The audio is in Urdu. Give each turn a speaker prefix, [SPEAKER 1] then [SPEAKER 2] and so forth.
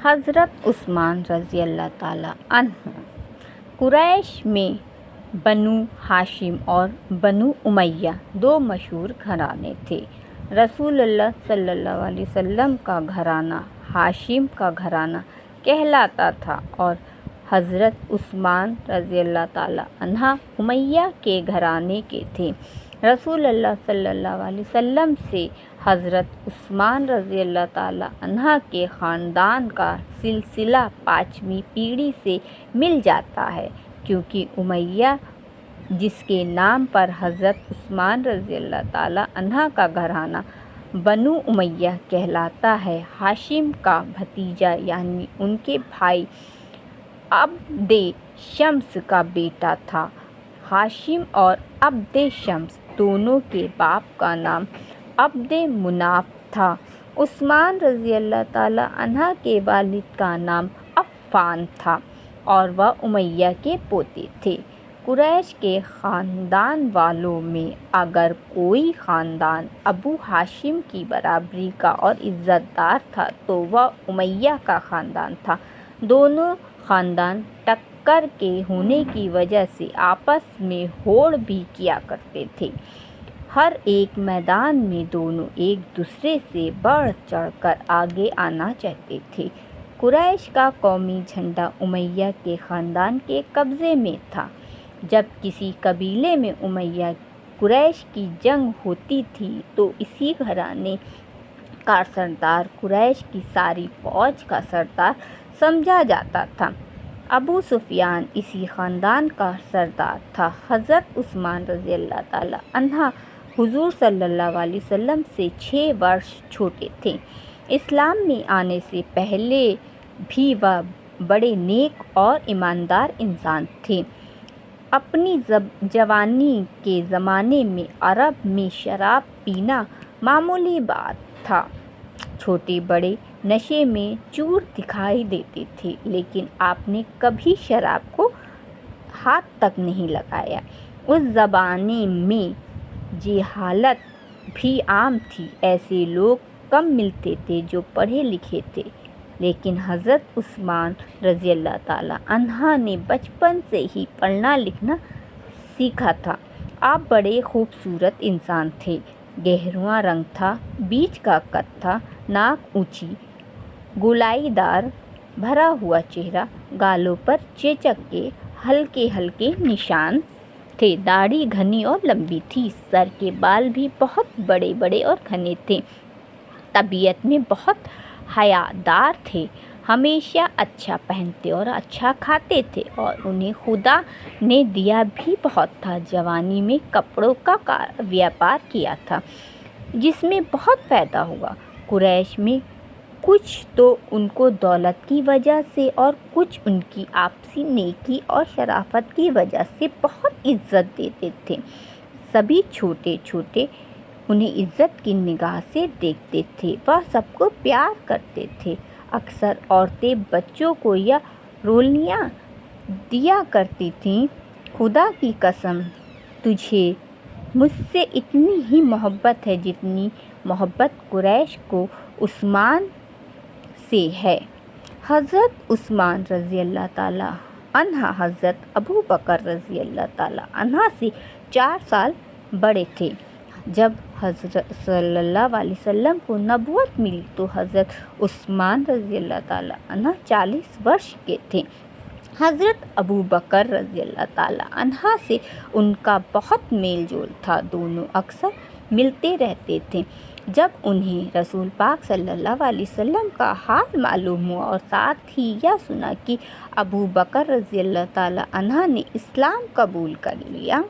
[SPEAKER 1] حضرت عثمان رضی اللہ تعالیٰ عنہ قریش میں بنو ہاشم اور بنو امیہ دو مشہور گھرانے تھے۔ رسول اللہ صلی اللہ علیہ وسلم کا گھرانہ ہاشم کا گھرانہ کہلاتا تھا اور حضرت عثمان رضی اللہ تعالیٰ عنہ امیہ کے گھرانے کے تھے۔ رسول اللہ صلی اللہ علیہ وسلم سے حضرت عثمان رضی اللہ تعالیٰ عنہ کے خاندان کا سلسلہ 5ویں پیڑھی سے مل جاتا ہے، کیونکہ امیہ جس کے نام پر حضرت عثمان رضی اللہ تعالیٰ عنہ کا گھرانہ بنو امیہ کہلاتا ہے، ہاشم کا بھتیجا یعنی ان کے بھائی عبد شمس کا بیٹا تھا۔ ہاشم اور عبد شمس دونوں کے باپ کا نام عبد مناف تھا۔ عثمان رضی اللہ تعالیٰ عنہ کے والد کا نام عفان تھا اور وہ امیہ کے پوتے تھے۔ قریش کے خاندان والوں میں اگر کوئی خاندان ابو ہاشم کی برابری کا اور عزت دار تھا تو وہ امیہ کا خاندان تھا۔ دونوں خاندان ٹکر کے ہونے کی وجہ سے آپس میں ہوڑ بھی کیا کرتے تھے۔ ہر ایک میدان میں دونوں ایک دوسرے سے بڑھ چڑھ کر آگے آنا چاہتے تھے۔ قریش کا قومی جھنڈا امیہ کے خاندان کے قبضے میں تھا۔ جب کسی قبیلے میں امیہ قریش کی جنگ ہوتی تھی تو اسی گھرانے کا سردار قریش کی ساری فوج کا سردار سمجھا جاتا تھا۔ ابو سفیان اسی خاندان کا سردار تھا۔ حضرت عثمان رضی اللہ تعالیٰ عنہ حضور صلی اللہ علیہ وسلم سے 6 برس چھوٹے تھے۔ اسلام میں آنے سے پہلے بھی وہ بڑے نیک اور ایماندار انسان تھے۔ اپنی جوانی کے زمانے میں عرب میں شراب پینا معمولی بات تھا۔ چھوٹے بڑے نشے میں چور دکھائی دیتے تھے، لیکن آپ نے کبھی شراب کو ہاتھ تک نہیں لگایا۔ اس زمانے میں جہالت بھی عام تھی، ایسے لوگ کم ملتے تھے جو پڑھے لکھے تھے، لیکن حضرت عثمان رضی اللہ تعالیٰ عنہ نے بچپن سے ہی پڑھنا لکھنا سیکھا تھا۔ آپ بڑے خوبصورت انسان تھے۔ گہرا رنگ تھا، بیچ کا قد تھا، ناک اونچی، گولائی دار بھرا ہوا چہرہ، گالوں پر چیچک کے ہلکے ہلکے نشان تھے، داڑھی گھنی اور لمبی تھی، سر کے بال بھی بہت بڑے بڑے اور گھنے تھے۔ طبیعت میں بہت حیا دار تھے، ہمیشہ اچھا پہنتے اور اچھا کھاتے تھے اور انہیں خدا نے دیا بھی بہت تھا۔ جوانی میں کپڑوں کا بیاپار کیا تھا، جس میں بہت فائدہ ہوا۔ قریش میں کچھ تو ان کو دولت کی وجہ سے اور کچھ ان کی آپسی نیکی اور شرافت کی وجہ سے بہت عزت دیتے تھے۔ سبھی چھوٹے چھوٹے انہیں عزت کی نگاہ سے دیکھتے تھے۔ وہ سب کو پیار کرتے تھے۔ اکثر عورتیں بچوں کو یہ رولیاں دیا کرتی تھیں، خدا کی قسم تجھے مجھ سے اتنی ہی محبت ہے جتنی محبت قریش کو عثمان سے ہے۔ حضرت عثمان رضی اللہ تعالیٰ عنہ حضرت ابو بکر رضی اللہ تعالیٰ عنہ سے 4 سال بڑے تھے۔ جب حضرت صلی اللہ علیہ وسلم کو نبوت ملی تو حضرت عثمان رضی اللہ تعالیٰ عنہ 40 برس کے تھے۔ حضرت ابو بکر رضی اللہ تعالیٰ عنہ سے ان کا بہت میل جول تھا، دونوں اکثر ملتے رہتے تھے۔ جب انہیں رسول پاک صلی اللہ علیہ وسلم کا حال معلوم ہوا اور ساتھ ہی یہ سنا کہ ابو بکر رضی اللہ تعالیٰ عنہ نے اسلام قبول کر لیا